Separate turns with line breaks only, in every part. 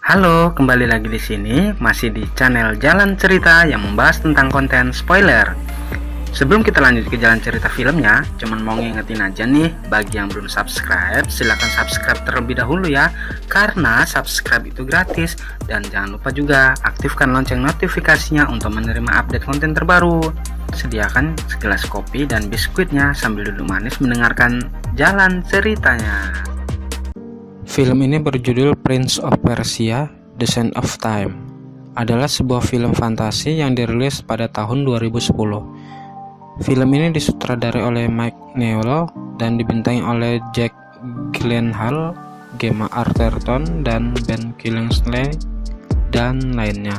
Halo, kembali lagi di sini, masih di channel Jalan Cerita yang membahas tentang konten spoiler. Sebelum kita lanjut ke jalan cerita filmnya, cuman mau ngingetin aja nih, bagi yang belum subscribe, silahkan subscribe terlebih dahulu ya, karena subscribe itu gratis. Dan jangan lupa juga aktifkan lonceng notifikasinya untuk menerima update konten terbaru. Sediakan segelas kopi dan biskuitnya sambil duduk manis mendengarkan jalan ceritanya.
Film ini berjudul Prince of Persia: The Sands of Time. Adalah sebuah film fantasi yang dirilis pada tahun 2010. Film ini disutradarai oleh Mike Newell dan dibintangi oleh Jack Gyllenhaal, Gemma Arterton, dan Ben Kingsley dan lainnya.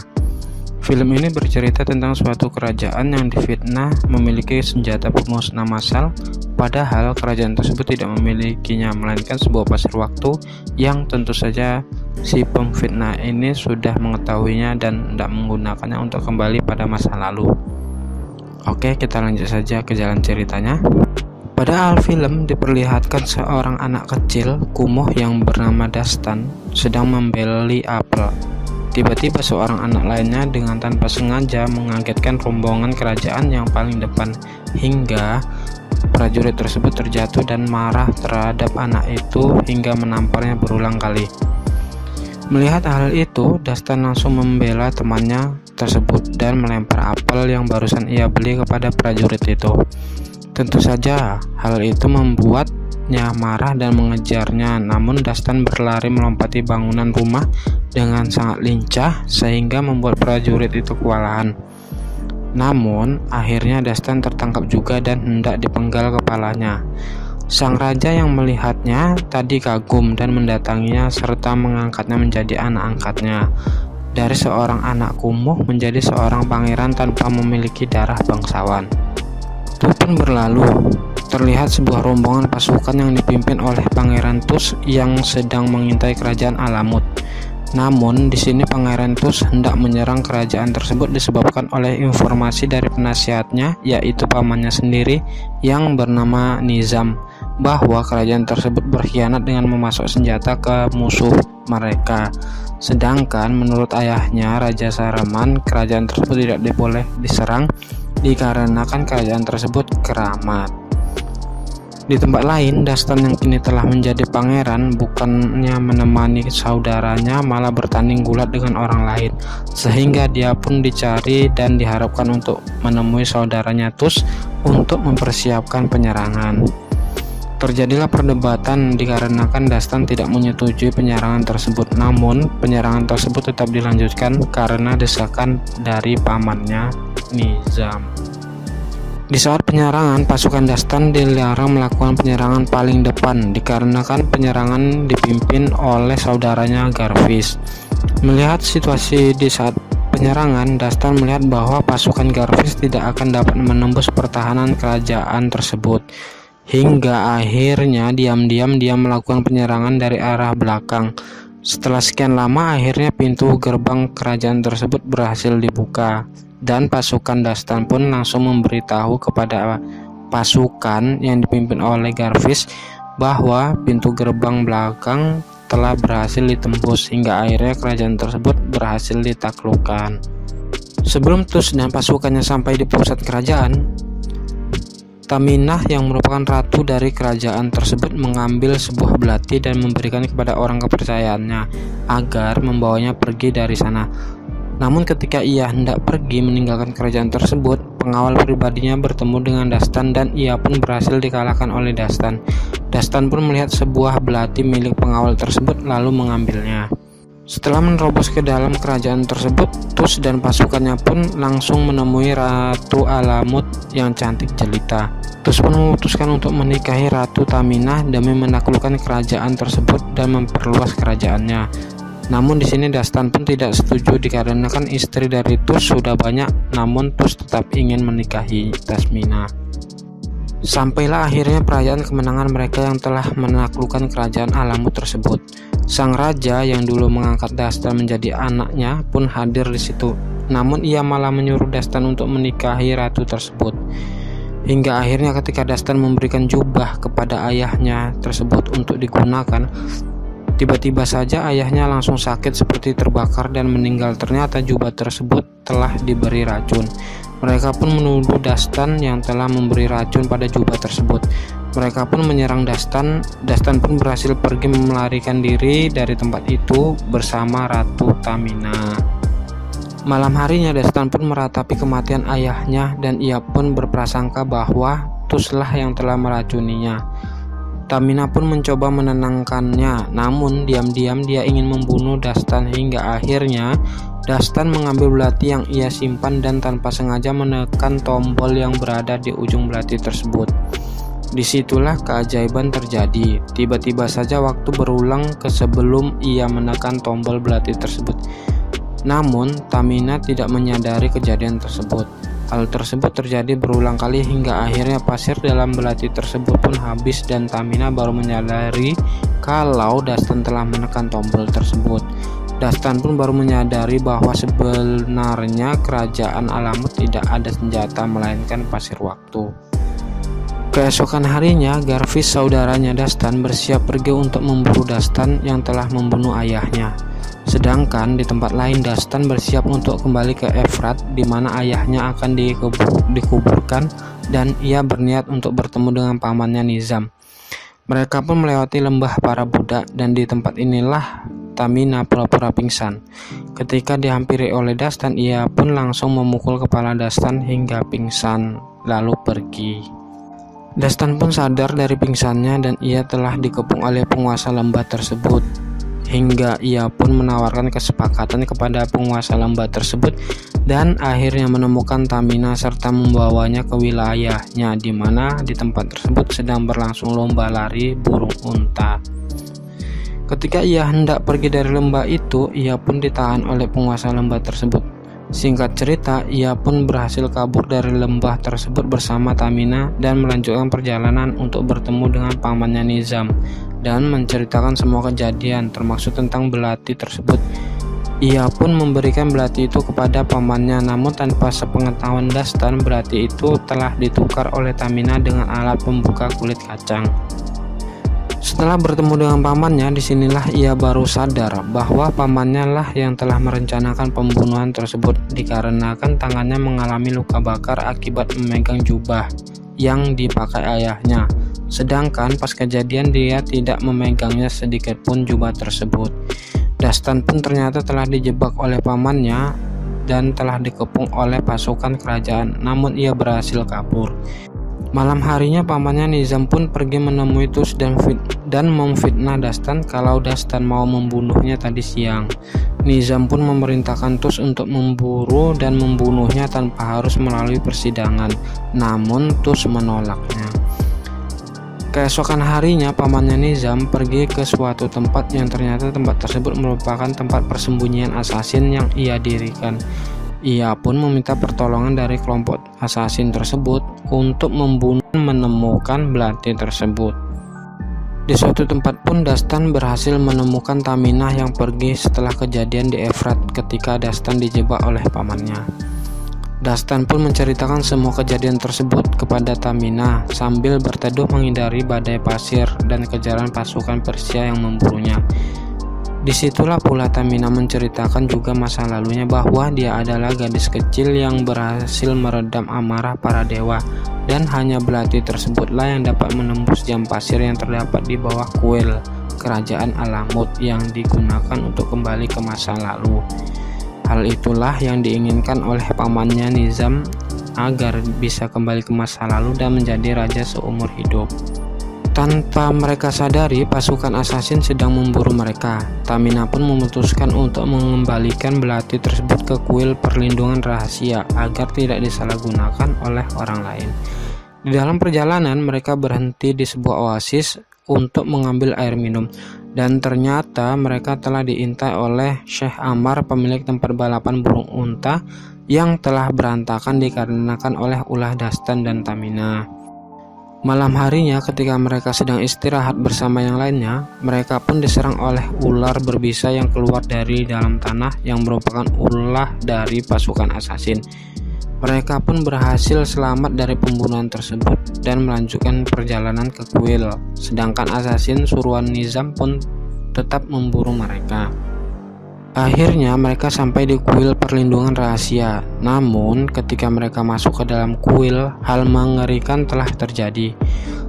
Film ini bercerita tentang suatu kerajaan yang difitnah memiliki senjata pemusnah massal, padahal kerajaan tersebut tidak memilikinya, melainkan sebuah pasir waktu yang tentu saja si pemfitnah ini sudah mengetahuinya dan tidak menggunakannya untuk kembali pada masa lalu. Oke, kita lanjut saja ke jalan ceritanya. Pada awal film diperlihatkan seorang anak kecil kumuh yang bernama Dastan sedang membeli apel. Tiba-tiba seorang anak lainnya dengan tanpa sengaja mengagetkan rombongan kerajaan yang paling depan, hingga prajurit tersebut terjatuh dan marah terhadap anak itu hingga menamparnya berulang kali. Melihat hal itu, Dastan langsung membela temannya tersebut dan melempar apel yang barusan ia beli kepada prajurit itu. Tentu saja hal itu membuatnya marah dan mengejarnya, namun Dastan berlari melompati bangunan rumah dengan sangat lincah sehingga membuat prajurit itu kewalahan. Namun akhirnya Dastan tertangkap juga dan hendak dipenggal kepalanya. Sang raja yang melihatnya tadi kagum dan mendatanginya serta mengangkatnya menjadi anak angkatnya. Dari seorang anak kumuh menjadi seorang pangeran tanpa memiliki darah bangsawan. Waktu pun berlalu, terlihat sebuah rombongan pasukan yang dipimpin oleh Pangeran Tus yang sedang mengintai kerajaan Alamut. Namun di sini Pangeran Tus hendak menyerang kerajaan tersebut disebabkan oleh informasi dari penasihatnya, yaitu pamannya sendiri yang bernama Nizam, bahwa kerajaan tersebut berkhianat dengan memasok senjata ke musuh mereka. Sedangkan menurut ayahnya Raja Saruman, kerajaan tersebut tidak boleh diserang dikarenakan kerajaan tersebut keramat. Di tempat lain, Dastan yang kini telah menjadi pangeran bukannya menemani saudaranya, malah bertanding gulat dengan orang lain, sehingga dia pun dicari dan diharapkan untuk menemui saudaranya Tus untuk mempersiapkan penyerangan. Terjadilah perdebatan dikarenakan Dastan tidak menyetujui penyerangan tersebut, namun penyerangan tersebut tetap dilanjutkan karena desakan dari pamannya Nizam. Di saat penyerangan, pasukan Dastan dilarang melakukan penyerangan paling depan dikarenakan penyerangan dipimpin oleh saudaranya Garvis. Melihat situasi di saat penyerangan, Dastan melihat bahwa pasukan Garvis tidak akan dapat menembus pertahanan kerajaan tersebut. Hingga akhirnya diam-diam dia melakukan penyerangan dari arah belakang. Setelah sekian lama, akhirnya pintu gerbang kerajaan tersebut berhasil dibuka, dan pasukan Dastan pun langsung memberitahu kepada pasukan yang dipimpin oleh Garvis bahwa pintu gerbang belakang telah berhasil ditembus, hingga akhirnya kerajaan tersebut berhasil ditaklukkan. Sebelum Tus dan pasukannya sampai di pusat kerajaan, Taminah yang merupakan ratu dari kerajaan tersebut mengambil sebuah belati dan memberikan kepada orang kepercayaannya agar membawanya pergi dari sana. Namun ketika ia hendak pergi meninggalkan kerajaan tersebut, pengawal pribadinya bertemu dengan Dastan dan ia pun berhasil dikalahkan oleh Dastan. Dastan pun melihat sebuah belati milik pengawal tersebut lalu mengambilnya. Setelah menerobos ke dalam kerajaan tersebut, Tus dan pasukannya pun langsung menemui Ratu Alamut yang cantik jelita. Tus pun memutuskan untuk menikahi Ratu Taminah demi menaklukkan kerajaan tersebut dan memperluas kerajaannya. Namun di sini Dastan pun tidak setuju dikarenakan istri dari Tus sudah banyak, namun Tus tetap ingin menikahi Tasmina. Sampailah akhirnya perayaan kemenangan mereka yang telah menaklukkan kerajaan Alamut tersebut. Sang raja yang dulu mengangkat Dastan menjadi anaknya pun hadir di situ. Namun ia malah menyuruh Dastan untuk menikahi ratu tersebut. Hingga akhirnya ketika Dastan memberikan jubah kepada ayahnya tersebut untuk digunakan, Tiba-tiba saja ayahnya langsung sakit seperti terbakar dan meninggal. Ternyata jubah tersebut telah diberi racun. Mereka pun menuduh Dastan yang telah memberi racun pada jubah tersebut. Mereka pun menyerang Dastan. Dastan pun berhasil pergi melarikan diri dari tempat itu bersama Ratu Tamina. Malam harinya Dastan pun meratapi kematian ayahnya dan ia pun berprasangka bahwa Tuslah yang telah meracuninya. Tamina pun mencoba menenangkannya, namun diam-diam dia ingin membunuh Dastan hingga akhirnya Dastan mengambil belati yang ia simpan dan tanpa sengaja menekan tombol yang berada di ujung belati tersebut. Disitulah keajaiban terjadi. Tiba-tiba saja waktu berulang ke sebelum ia menekan tombol belati tersebut. Namun Tamina tidak menyadari kejadian tersebut. Hal tersebut terjadi berulang kali hingga akhirnya pasir dalam belati tersebut pun habis dan Tamina baru menyadari kalau Dastan telah menekan tombol tersebut. Dastan pun baru menyadari bahwa sebenarnya kerajaan Alamut tidak ada senjata melainkan pasir waktu. Keesokan harinya, Garvis saudaranya Dastan bersiap pergi untuk memburu Dastan yang telah membunuh ayahnya. Sedangkan di tempat lain Dastan bersiap untuk kembali ke Efrat di mana ayahnya akan dikuburkan dan ia berniat untuk bertemu dengan pamannya Nizam. Mereka pun melewati lembah para budak dan di tempat inilah Tamina pura-pura pingsan. Ketika dihampiri oleh Dastan, ia pun langsung memukul kepala Dastan hingga pingsan lalu pergi. Dastan pun sadar dari pingsannya dan ia telah dikepung oleh penguasa lembah tersebut. Hingga ia pun menawarkan kesepakatan kepada penguasa lembah tersebut dan akhirnya menemukan Tamina serta membawanya ke wilayahnya di mana di tempat tersebut sedang berlangsung lomba lari burung unta. Ketika ia hendak pergi dari lembah itu, ia pun ditahan oleh penguasa lembah tersebut. Singkat cerita, ia pun berhasil kabur dari lembah tersebut bersama Tamina dan melanjutkan perjalanan untuk bertemu dengan pamannya Nizam dan menceritakan semua kejadian termasuk tentang belati tersebut. Ia pun memberikan belati itu kepada pamannya, namun tanpa sepengetahuan Dastan belati itu telah ditukar oleh Tamina dengan alat pembuka kulit kacang. Setelah bertemu dengan pamannya, disinilah ia baru sadar bahwa pamannya lah yang telah merencanakan pembunuhan tersebut dikarenakan tangannya mengalami luka bakar akibat memegang jubah yang dipakai ayahnya. Sedangkan pas kejadian dia tidak memegangnya sedikit pun jubah tersebut. Dastan pun ternyata telah dijebak oleh pamannya dan telah dikepung oleh pasukan kerajaan, namun ia berhasil kabur. Malam harinya pamannya Nizam pun pergi menemui Tus dan memfitnah Dastan kalau Dastan mau membunuhnya tadi siang. Nizam pun memerintahkan Tus untuk memburu dan membunuhnya tanpa harus melalui persidangan, namun Tus menolaknya. Keesokan harinya pamannya Nizam pergi ke suatu tempat yang ternyata tempat tersebut merupakan tempat persembunyian asasin yang ia dirikan. Ia pun meminta pertolongan dari kelompok asasin tersebut untuk menemukan belati tersebut. Di suatu tempat pun Dastan berhasil menemukan Tamina yang pergi setelah kejadian di Efrat ketika Dastan dijebak oleh pamannya. Dastan pun menceritakan semua kejadian tersebut kepada Tamina sambil berteduh menghindari badai pasir dan kejaran pasukan Persia yang memburunya. Disitulah pula Tamina menceritakan juga masa lalunya bahwa dia adalah gadis kecil yang berhasil meredam amarah para dewa dan hanya belati tersebutlah yang dapat menembus jam pasir yang terdapat di bawah kuil kerajaan Alamut yang digunakan untuk kembali ke masa lalu. Hal itulah yang diinginkan oleh pamannya Nizam agar bisa kembali ke masa lalu dan menjadi raja seumur hidup. Tanpa mereka sadari, pasukan asasin sedang memburu mereka. Tamina pun memutuskan untuk mengembalikan belati tersebut ke kuil perlindungan rahasia agar tidak disalahgunakan oleh orang lain. Di dalam perjalanan, mereka berhenti di sebuah oasis untuk mengambil air minum. Dan ternyata mereka telah diintai oleh Syekh Ammar, pemilik tempat balapan burung unta yang telah berantakan dikarenakan oleh ulah Dastan dan Tamina. Malam harinya ketika mereka sedang istirahat bersama yang lainnya, mereka pun diserang oleh ular berbisa yang keluar dari dalam tanah yang merupakan ulah dari pasukan asasin. Mereka pun berhasil selamat dari pembunuhan tersebut dan melanjutkan perjalanan ke kuil. Sedangkan asasin suruhan Nizam pun tetap memburu mereka. Akhirnya mereka sampai di kuil perlindungan rahasia. Namun ketika mereka masuk ke dalam kuil, hal mengerikan telah terjadi.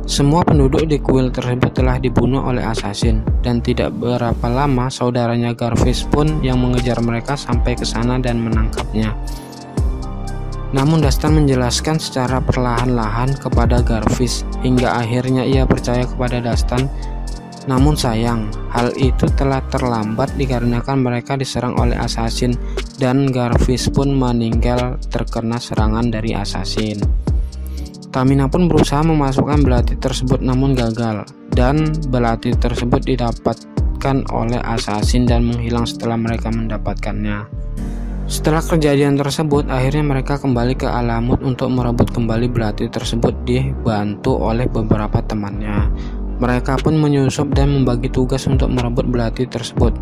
Semua penduduk di kuil tersebut telah dibunuh oleh assassin, dan tidak berapa lama saudaranya Garvis pun yang mengejar mereka sampai ke sana dan menangkapnya. Namun Dastan menjelaskan secara perlahan-lahan kepada Garvis hingga akhirnya ia percaya kepada Dastan. Namun sayang, hal itu telah terlambat dikarenakan mereka diserang oleh assassin dan Garvis pun meninggal terkena serangan dari assassin. Tamina pun berusaha memasukkan belati tersebut namun gagal, dan belati tersebut didapatkan oleh assassin dan menghilang setelah mereka mendapatkannya. Setelah kejadian tersebut, akhirnya mereka kembali ke Alamut untuk merebut kembali belati tersebut dibantu oleh beberapa temannya. Mereka pun menyusup dan membagi tugas untuk merebut belati tersebut.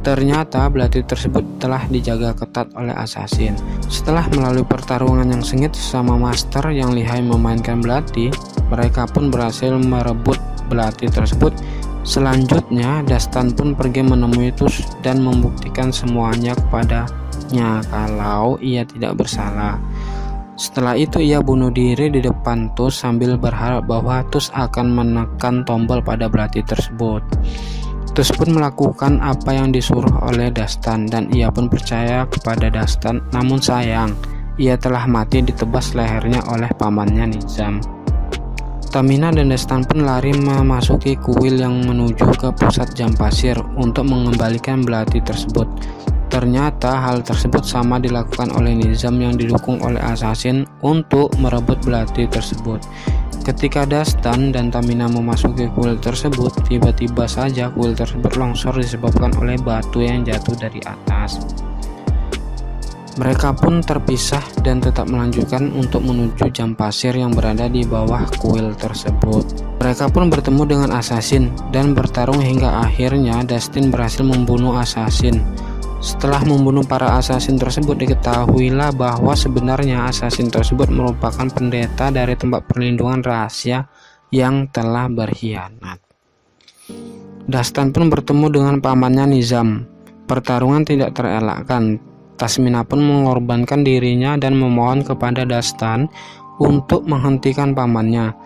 Ternyata belati tersebut telah dijaga ketat oleh assassin. Setelah melalui pertarungan yang sengit sama master yang lihai memainkan belati, mereka pun berhasil merebut belati tersebut. Selanjutnya, Dastan pun pergi menemui Tus dan membuktikan semuanya kepadanya kalau ia tidak bersalah. Setelah itu ia bunuh diri di depan Tus sambil berharap bahwa Tus akan menekan tombol pada belati tersebut. Tus pun melakukan apa yang disuruh oleh Dastan dan ia pun percaya kepada Dastan. Namun sayang, ia telah mati ditebas lehernya oleh pamannya Nizam. Tamina dan Dastan pun lari memasuki kuil yang menuju ke pusat jam pasir untuk mengembalikan belati tersebut. Ternyata hal tersebut sama dilakukan oleh Nizam yang didukung oleh assassin untuk merebut belati tersebut. Ketika Dastan dan Tamina memasuki kuil tersebut, tiba-tiba saja kuil tersebut longsor disebabkan oleh batu yang jatuh dari atas. Mereka pun terpisah dan tetap melanjutkan untuk menuju jam pasir yang berada di bawah kuil tersebut. Mereka pun bertemu dengan assassin dan bertarung hingga akhirnya Dastan berhasil membunuh assassin. Setelah membunuh para assassin tersebut, diketahuilah bahwa sebenarnya assassin tersebut merupakan pendeta dari tempat perlindungan rahasia yang telah berkhianat. Dastan pun bertemu dengan pamannya Nizam. Pertarungan tidak terelakkan. Tasmina pun mengorbankan dirinya dan memohon kepada Dastan untuk menghentikan pamannya.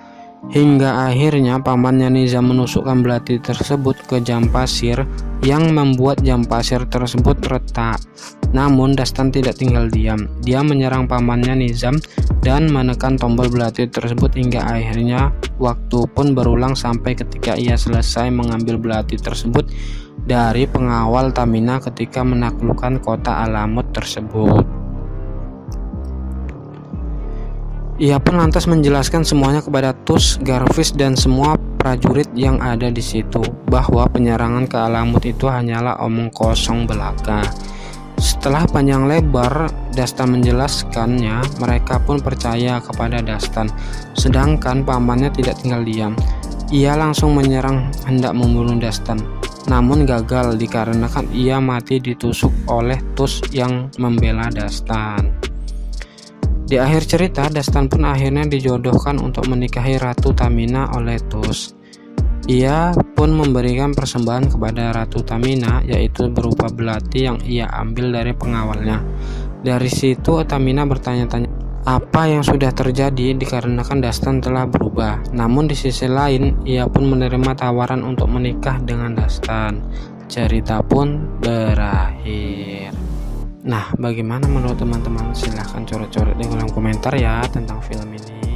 Hingga akhirnya pamannya Nizam menusukkan belati tersebut ke jam pasir yang membuat jam pasir tersebut retak. Namun Dastan tidak tinggal diam. Dia menyerang pamannya Nizam dan menekan tombol belati tersebut hingga akhirnya waktu pun berulang sampai ketika ia selesai mengambil belati tersebut dari pengawal Tamina ketika menaklukkan kota Alamut tersebut. Ia pun lantas menjelaskan semuanya kepada Tus, Garvis, dan semua prajurit yang ada di situ bahwa penyerangan ke Alamut itu hanyalah omong kosong belaka. Setelah panjang lebar Dastan menjelaskannya, mereka pun percaya kepada Dastan. Sedangkan pamannya tidak tinggal diam. Ia langsung menyerang hendak membunuh Dastan, namun gagal dikarenakan ia mati ditusuk oleh Tus yang membela Dastan. Di akhir cerita, Dastan pun akhirnya dijodohkan untuk menikahi Ratu Tamina oleh Tus. Ia pun memberikan persembahan kepada Ratu Tamina, yaitu berupa belati yang ia ambil dari pengawalnya. Dari situ Tamina bertanya-tanya apa yang sudah terjadi dikarenakan Dastan telah berubah. Namun di sisi lain, ia pun menerima tawaran untuk menikah dengan Dastan. Cerita pun berakhir. Nah, bagaimana menurut teman-teman? Silahkan coret-coret di kolom komentar ya tentang film ini.